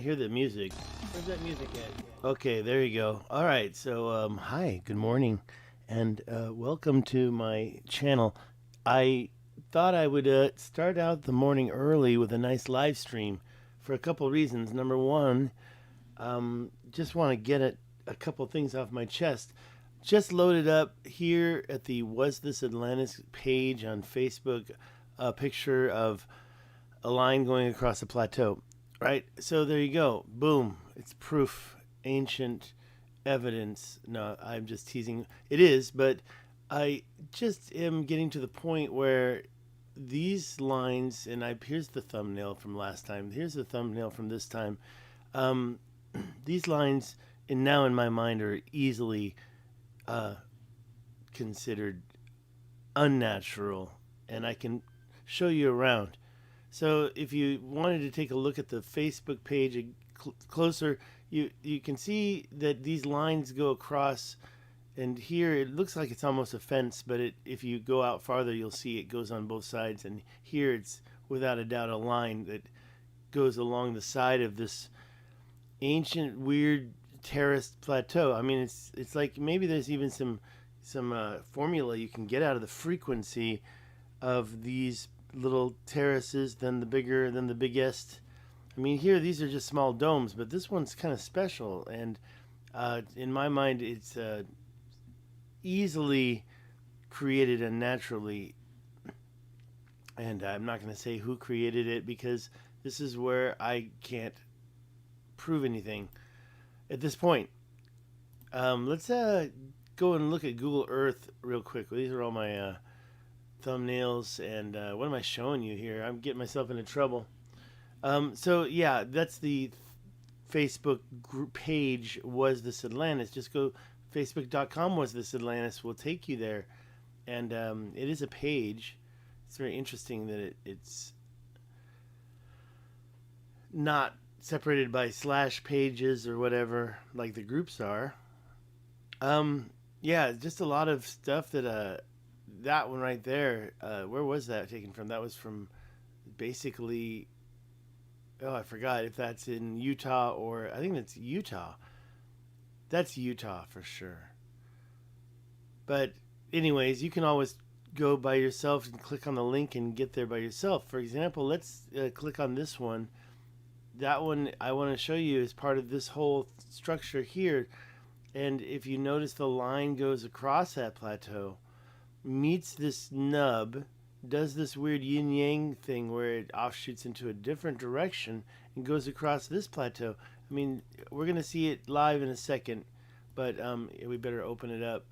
Hear the music. Where's that music at? Okay, there you go. All right, so hi, good morning, and welcome to my channel. I thought I would start out the morning early with a nice live stream for a couple reasons. Number one, just want to get a couple things off my chest. Just loaded up here at the Was This Atlantis page on Facebook a picture of a line going across a plateau. Right? So there you go. Boom. It's proof. Ancient evidence. No, I'm just teasing. It is, but I just am getting to the point where these lines, and here's the thumbnail from last time. Here's the thumbnail from this time. Um, these lines, and now in my mind, are easily considered unnatural, and I can show you around. So if you wanted to take a look at the Facebook page closer, you can see that these lines go across, and here it looks like it's almost a fence, but if you go out farther, you'll see it goes on both sides, and here it's without a doubt a line that goes along the side of this ancient, weird terraced plateau. I mean, it's like maybe there's even some formula you can get out of the frequency of these little terraces, then the biggest. I mean, here these are just small domes, but this one's kind of special, and in my mind, it's easily created unnaturally. And I'm not going to say who created it because this is where I can't prove anything at this point. Let's go and look at Google Earth real quick. These are all my thumbnails, and what am I showing you here? I'm getting myself into trouble. So yeah, that's the Facebook group page, Was This Atlantis. Just go facebook.com Was This Atlantis will take you there, and it is a page. It's very interesting that it's not separated by slash pages or whatever like the groups are. Yeah, just a lot of stuff that that one right there, where was that taken from? That was from basically, oh, I forgot if that's in Utah, or I think that's Utah. That's Utah for sure. But anyways, you can always go by yourself and click on the link and get there by yourself. For example, let's click on this one. That one I want to show you is part of this whole structure here. And if you notice, the line goes across that plateau, meets this nub, does this weird yin yang thing where it offshoots into a different direction and goes across this plateau. I mean, we're going to see it live in a second, but we better open it up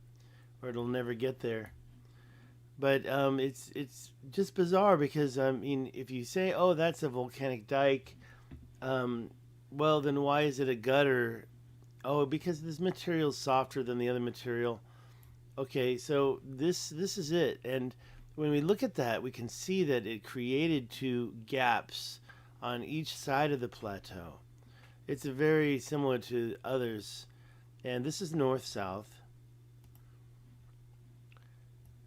or it'll never get there. But it's just bizarre because, I mean, if you say, oh, that's a volcanic dike, well, then why is it a gutter? Oh, because this material is softer than the other material. Okay, so this is it, and when we look at that, we can see that it created two gaps on each side of the plateau. It's very similar to others, and this is north-south.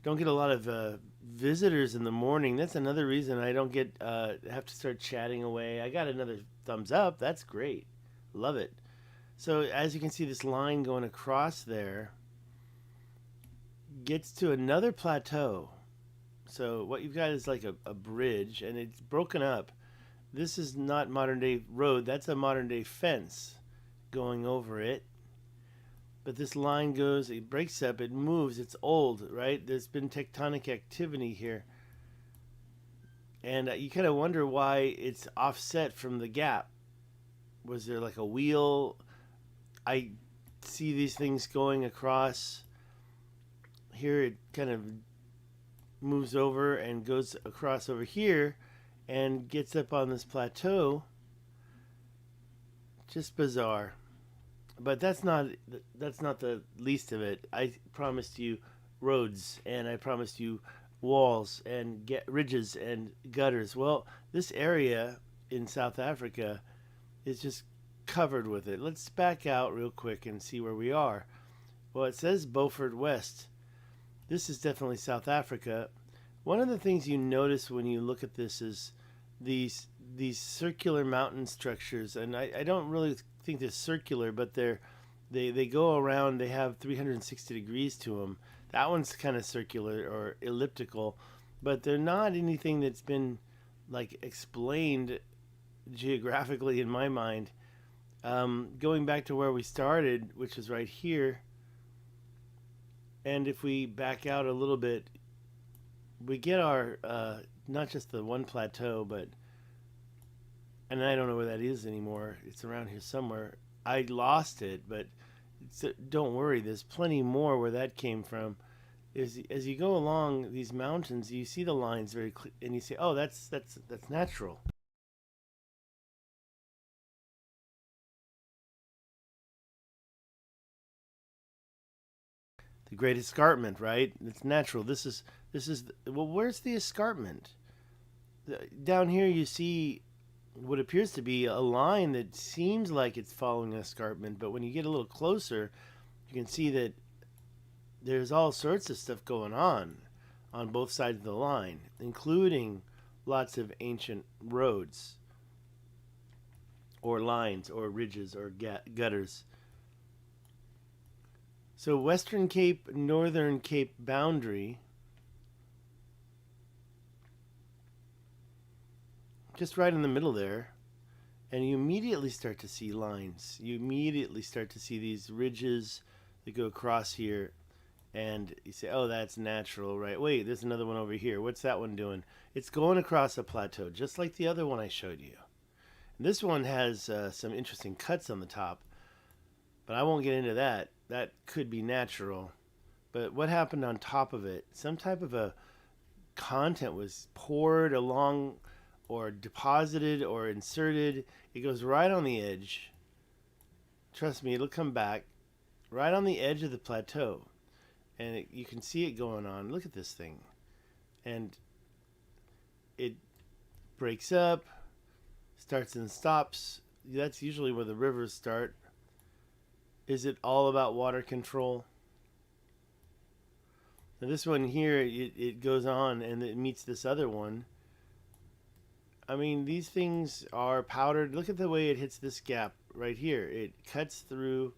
Don't get a lot of visitors in the morning. That's another reason I don't get have to start chatting away. I got another thumbs up. That's great. Love it. So as you can see, this line going across there gets to another plateau. So what you've got is like a bridge, and it's broken up. This is not modern day road. That's a modern day fence going over it. But this line goes, it breaks up, it moves, it's old, right? There's been tectonic activity here. And you kind of wonder why it's offset from the gap. Was there like a wheel? I see these things going across. Here it kind of moves over and goes across over here and gets up on this plateau. Just bizarre. But that's not the least of it. I promised you roads, and I promised you walls and ridges and gutters. Well, this area in South Africa is just covered with it. Let's back out real quick and see where we are. Well, it says Beaufort West. This is definitely South Africa. One of the things you notice when you look at this is these circular mountain structures, and I don't really think they're circular, but they go around. They have 360 degrees to them. That one's kind of circular or elliptical, but they're not anything that's been like explained geographically in my mind. Going back to where we started, which is right here, and if we back out a little bit, we get our not just the one plateau, but and I don't know where that is anymore. It's around here somewhere. I lost it, but don't worry. There's plenty more where that came from. As you go along these mountains, you see the lines very clear, and you say, "Oh, that's natural." The Great Escarpment, right? It's natural. This is well. Where's the escarpment? Down here, you see what appears to be a line that seems like it's following an escarpment, but when you get a little closer, you can see that there's all sorts of stuff going on both sides of the line, including lots of ancient roads or lines or ridges or gutters. So Western Cape, Northern Cape boundary, just right in the middle there, and you immediately start to see lines. You immediately start to see these ridges that go across here, and you say, oh, that's natural, right? Wait, there's another one over here. What's that one doing? It's going across a plateau, just like the other one I showed you. And this one has some interesting cuts on the top, but I won't get into that. That could be natural. But what happened on top of it? Some type of a content was poured along or deposited or inserted. It goes right on the edge. Trust me, it'll come back right on the edge of the plateau. And you can see it going on. Look at this thing. And it breaks up, starts and stops. That's usually where the rivers start. Is it all about water control? Now this one here, it goes on and it meets this other one. I mean, these things are powdered. Look at the way it hits this gap right here. It cuts through,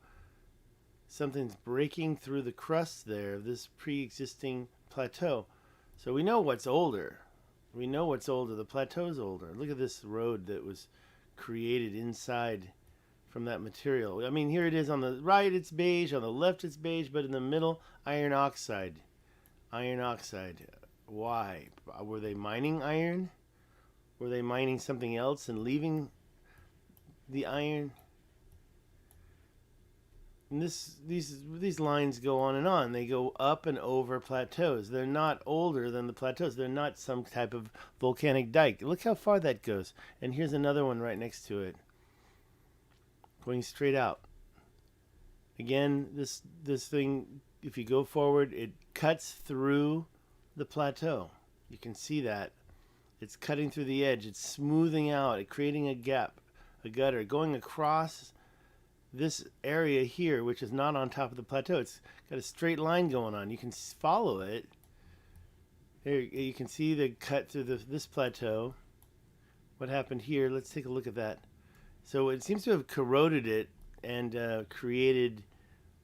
something's breaking through the crust there of this pre-existing plateau. So we know what's older. We know what's older. The plateau's older. Look at this road that was created inside from that material. I mean, here it is on the right, it's beige. On the left, it's beige. But in the middle, iron oxide. Iron oxide. Why? Were they mining iron? Were they mining something else and leaving the iron? And these lines go on and on. They go up and over plateaus. They're not older than the plateaus. They're not some type of volcanic dike. Look how far that goes. And here's another one right next to it, going straight out. Again, this thing, if you go forward, it cuts through the plateau. You can see that. It's cutting through the edge. It's smoothing out, it creating a gap, a gutter, going across this area here, which is not on top of the plateau. It's got a straight line going on. You can follow it. Here you can see the cut through this plateau. What happened here? Let's take a look at that. So it seems to have corroded it and created,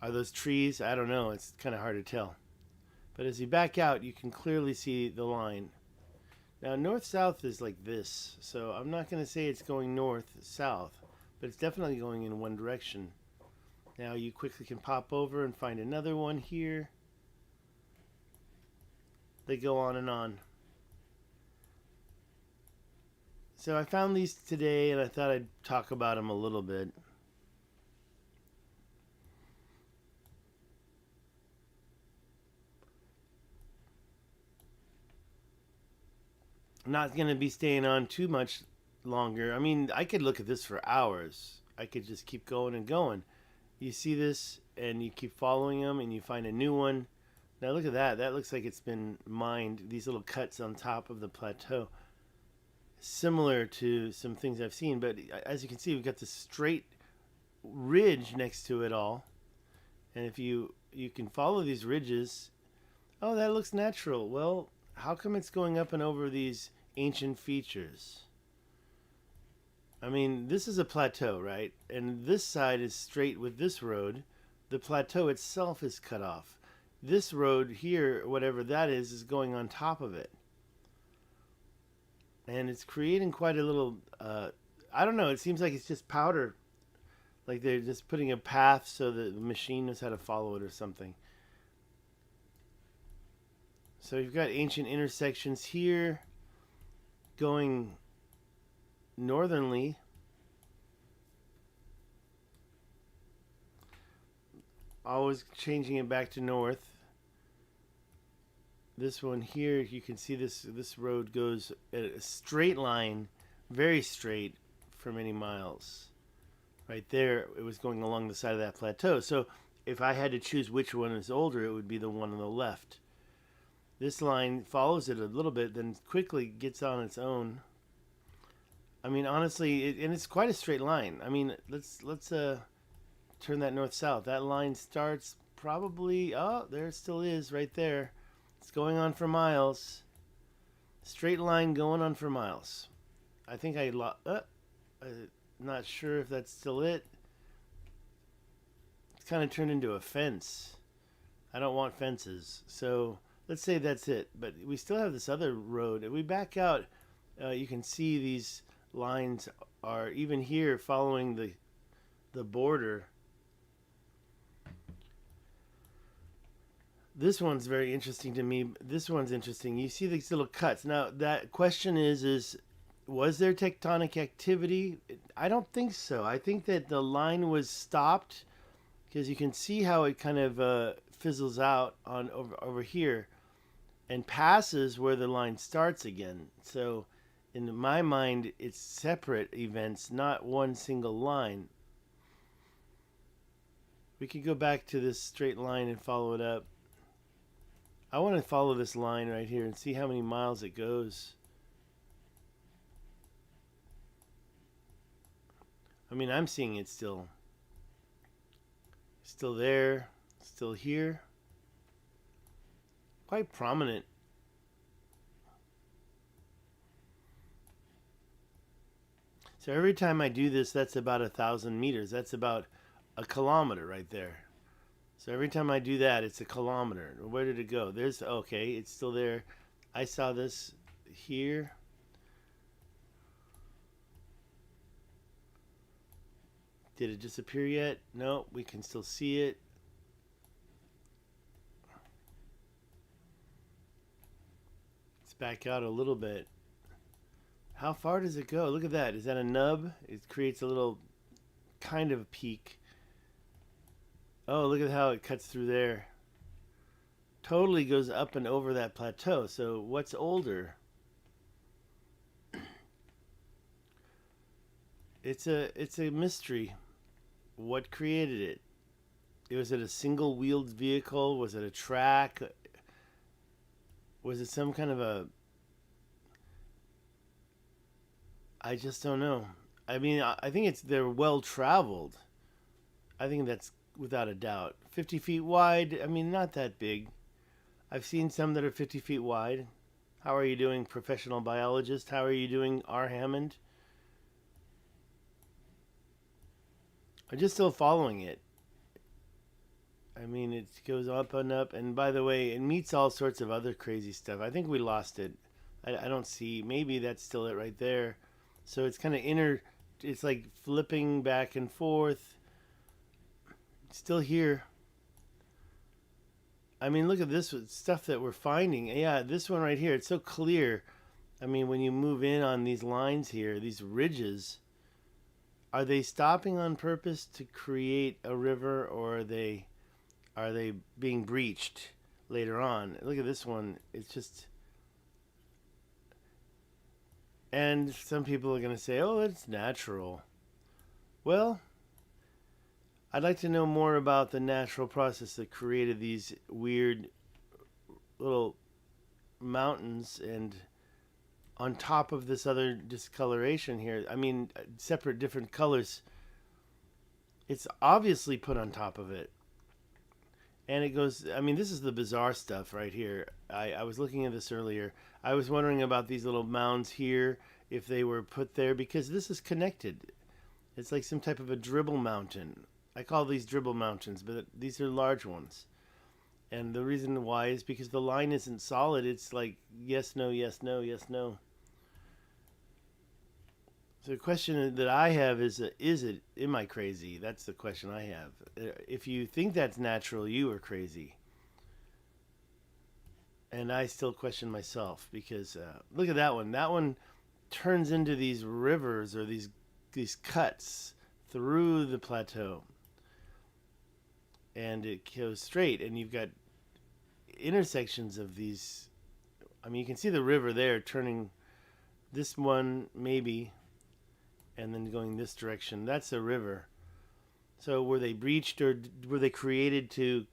are those trees? I don't know. It's kind of hard to tell. But as you back out, you can clearly see the line. Now, north-south is like this, so I'm not going to say it's going north-south, but it's definitely going in one direction. Now, you quickly can pop over and find another one here. They go on and on. So I found these today, and I thought I'd talk about them a little bit. I'm not going to be staying on too much longer. I mean, I could look at this for hours. I could just keep going and going. You see this, and you keep following them, and you find a new one. Now look at that. That looks like it's been mined. These little cuts on top of the plateau. Similar to some things I've seen, but as you can see, we've got this straight ridge next to it all. And if you can follow these ridges, oh, that looks natural. Well, how come it's going up and over these ancient features? I mean, this is a plateau, right? And this side is straight with this road. The plateau itself is cut off. This road here, whatever that is going on top of it. And it's creating quite a little, I don't know, it seems like it's just powder. Like they're just putting a path so that the machine knows how to follow it or something. So you've got ancient intersections here going northernly. Always changing it back to north. This one here, you can see this road goes at a straight line, very straight for many miles. Right there, it was going along the side of that plateau. So if I had to choose which one is older, it would be the one on the left. This line follows it a little bit, then quickly gets on its own. I mean, honestly, and it's quite a straight line. I mean, let's turn that north-south. That line starts probably, oh, there it still is right there. It's going on for miles. Straight line going on for miles. I think I'm not sure if that's still it. It's kind of turned into a fence. I don't want fences. So let's say that's it. But we still have this other road. If we back out, you can see these lines are even here following the border. This one's very interesting to me. This one's interesting. You see these little cuts. Now, that question is was there tectonic activity? I don't think so. I think that the line was stopped because you can see how it kind of fizzles out on over here and passes where the line starts again. So in my mind, it's separate events, not one single line. We could go back to this straight line and follow it up. I want to follow this line right here and see how many miles it goes. I mean, I'm seeing it still there, still here. Quite prominent. So every time I do this, that's about 1,000 meters. That's about a kilometer right there. So every time I do that, it's a kilometer. Where did it go? There's, okay, it's still there. I saw this here. Did it disappear yet? No, we can still see it. Let's back out a little bit. How far does it go? Look at that. Is that a nub? It creates a little kind of peak. Oh, look at how it cuts through there. Totally goes up and over that plateau. So what's older? It's a mystery. What created it? Was it a single-wheeled vehicle? Was it a track? Was it some kind of a... I just don't know. I mean, I think they're well-traveled. I think that's without a doubt. 50 feet wide, I mean, not that big. I've seen some that are 50 feet wide. How are you doing, professional biologist? How are you doing, R. Hammond? I'm just still following it. I mean, it goes up and up. And by the way, it meets all sorts of other crazy stuff. I think we lost it. I don't see. Maybe that's still it right there. So it's kind of it's like flipping back and forth. It's still here. I mean, look at this stuff that we're finding. Yeah, this one right here. It's so clear. I mean, when you move in on these lines here, these ridges, are they stopping on purpose to create a river, or are they being breached later on? Look at this one. It's just... And some people are going to say, oh, it's natural. Well, I'd like to know more about the natural process that created these weird little mountains and on top of this other discoloration here. I mean, separate different colors. It's obviously put on top of it. And it goes, I mean, this is the bizarre stuff right here. I was looking at this earlier. I was wondering about these little mounds here. if they were put there, because this is connected. It's like some type of a dribble mountain. I call these dribble mountains, but these are large ones. And the reason why is because the line isn't solid. It's like yes, no, yes, no, yes, no. So the question that I have is it, am I crazy? That's the question I have. If you think that's natural, you are crazy. And I still question myself because look at that one. That one turns into these rivers or these cuts through the plateau. And it goes straight, and you've got intersections of these. I mean, you can see the river there turning this one maybe, and then going this direction. That's a river. So were they breached, or were they created to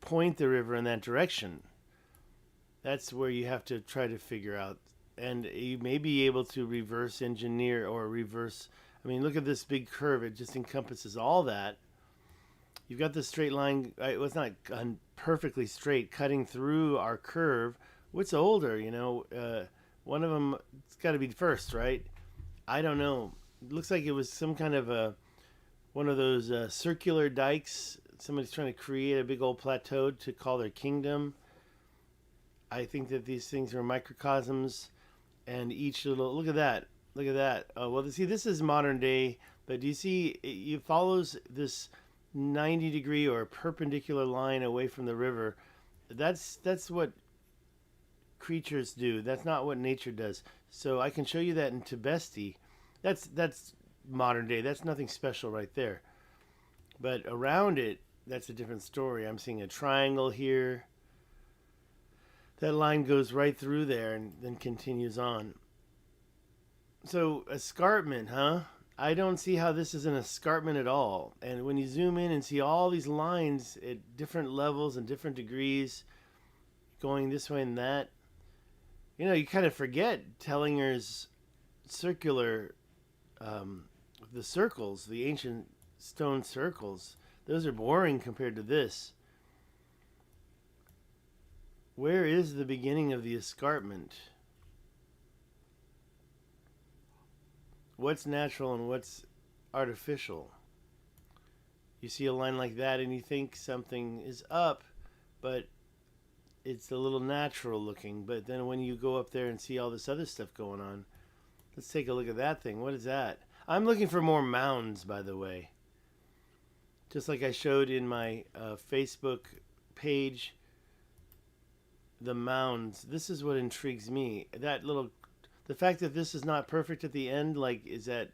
point the river in that direction? That's where you have to try to figure out. And you may be able to reverse engineer or reverse. I mean, look at this big curve. It just encompasses all that. You've got this straight line. It was not perfectly straight, cutting through our curve. What's older, one of them, it's got to be first, right? I don't know. It looks like it was some kind of one of those circular dikes. Somebody's trying to create a big old plateau to call their kingdom. I think that these things are microcosms, and each little, look at that. Oh, well, see, this is modern day, but do you see it follows this 90-degree or perpendicular line away from the river? That's what creatures do. That's not what nature does. So I can show you that in Tibesti. That's modern day. That's nothing special right there. But around it, that's a different story. I'm seeing a triangle here. That line goes right through there and then continues on. So escarpment, huh? I don't see how this is an escarpment at all. And when you zoom in and see all these lines at different levels and different degrees going this way and that, you kind of forget Tellinger's circular, the circles, the ancient stone circles. Those are boring compared to this. Where is the beginning of the escarpment? What's natural and what's artificial? You see a line like that and you think something is up, but it's a little natural looking. But then when you go up there and see all this other stuff going on, let's take a look at that thing. What is that? I'm looking for more mounds, by the way. Just like I showed in my Facebook page, the mounds. This is what intrigues me. The fact that this is not perfect at the end, is that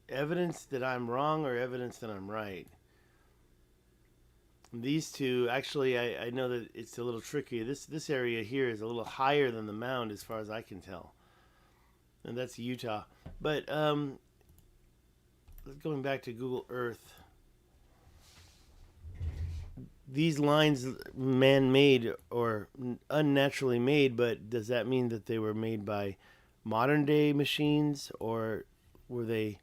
evidence that I'm wrong or evidence that I'm right? These two, actually, I know that it's a little tricky. This area here is a little higher than the mound as far as I can tell. And that's Utah. But going back to Google Earth, these lines man-made or unnaturally made, but does that mean that they were made by modern-day machines, or were they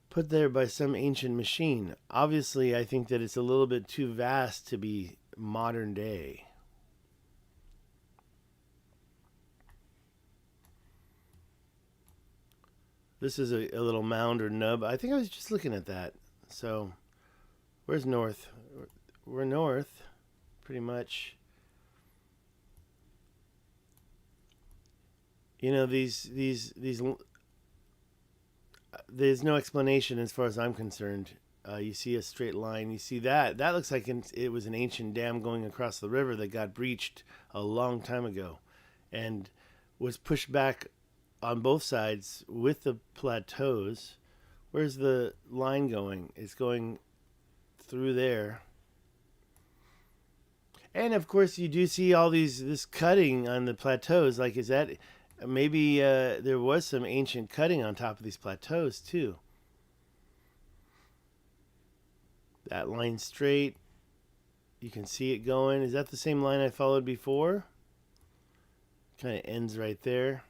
put there by some ancient machine? Obviously, I think that it's a little bit too vast to be modern day. This is a little mound or nub. I think I was just looking at that. So, where's north? We're north, pretty much. These there's no explanation as far as I'm concerned. You see a straight line. You see that looks like it was an ancient dam going across the river that got breached a long time ago, and was pushed back on both sides with the plateaus. Where's the line going? It's going through there. And of course, you do see all this cutting on the plateaus. Is that maybe there was some ancient cutting on top of these plateaus too? That line straight. You can see it going. Is that the same line I followed before? Kind of ends right there.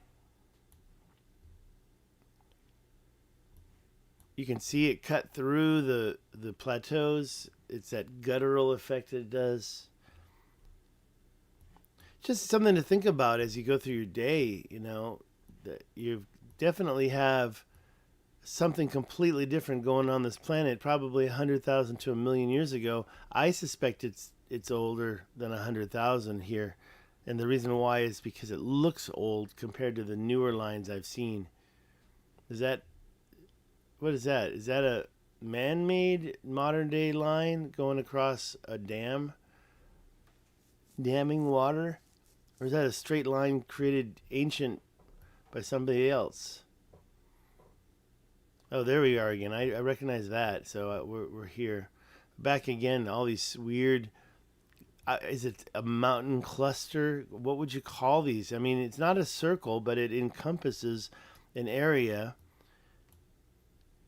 You can see it cut through the plateaus. It's that guttural effect it does. just something to think about as you go through your day. You know, that you definitely have something completely different going on this planet. Probably 100,000 to 1,000,000 years ago. I suspect it's older than 100,000 here, and the reason why is because it looks old compared to the newer lines I've seen. Is that what is that? Is that a man-made modern-day line going across a dam, damming water? Or is that a straight line created ancient by somebody else? Oh, there we are again. I recognize that. So we're here. Back again, all these weird... is it a mountain cluster? What would you call these? I mean, it's not a circle, but it encompasses an area.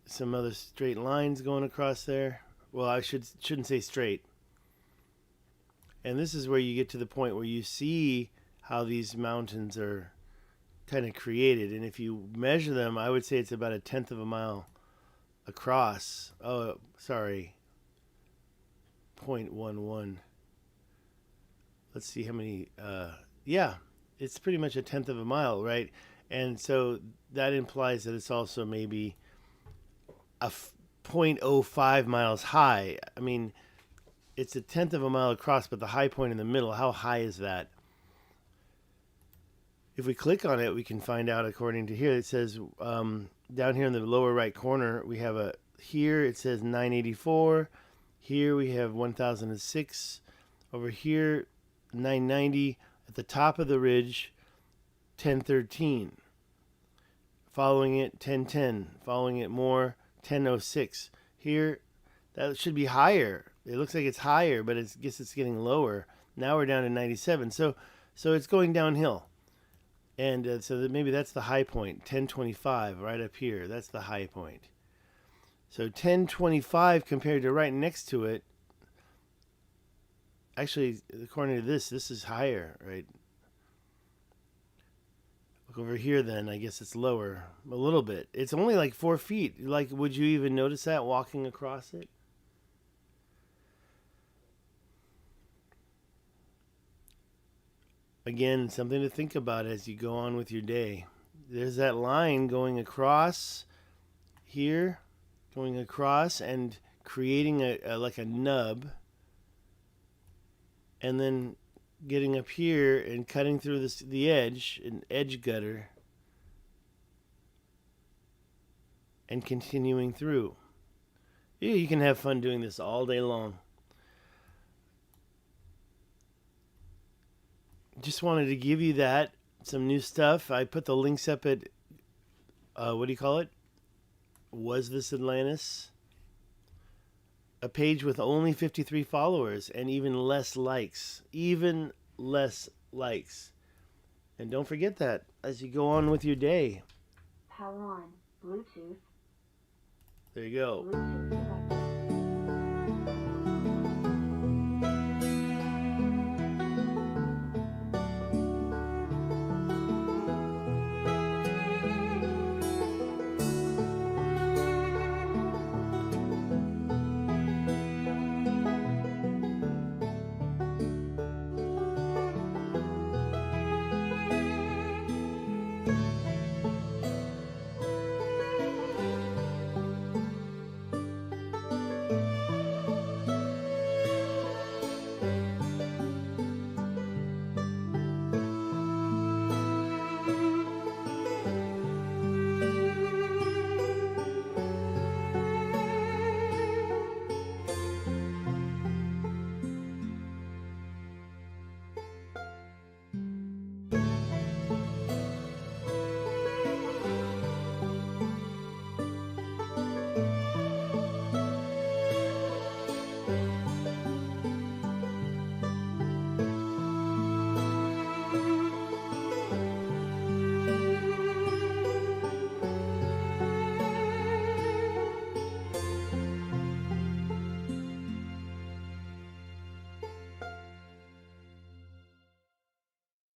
Some other straight lines going across there. Well, I shouldn't say straight. And this is where you get to the point where you see how these mountains are kind of created. And if you measure them, I would say it's about 1/10 of a mile across. Oh, sorry. 0.11. Let's see how many. Yeah, it's pretty much 1/10 of a mile, right? And so that implies that it's also maybe 0.05 miles high. I mean, it's 1/10 of a mile across, but the high point in the middle, how high is that? If we click on it, we can find out according to here. It says down here in the lower right corner, we have here it says 984. Here we have 1006. Over here, 990. At the top of the ridge, 1013. Following it, 1010. Following it more, 1006. Here, that should be higher. It looks like it's higher, but I guess it's getting lower. Now we're down to 97. So it's going downhill. And so maybe that's the high point, 1025, right up here. That's the high point. So 1025 compared to right next to it. Actually, according to this is higher, right? Look over here then. I guess it's lower a little bit. It's only like 4 feet. Like, would you even notice that walking across it? Again, something to think about as you go on with your day. There's that line going across here, going across and creating like a nub, and then getting up here and cutting through the edge, an edge gutter, and continuing through. Yeah, you can have fun doing this all day long. Just wanted to give you some new stuff. I put the links up at, what do you call it? Was This Atlantis? A page with only 53 followers and even less likes. Even less likes. And don't forget that as you go on with your day. Power on. Bluetooth. There you go. Bluetooth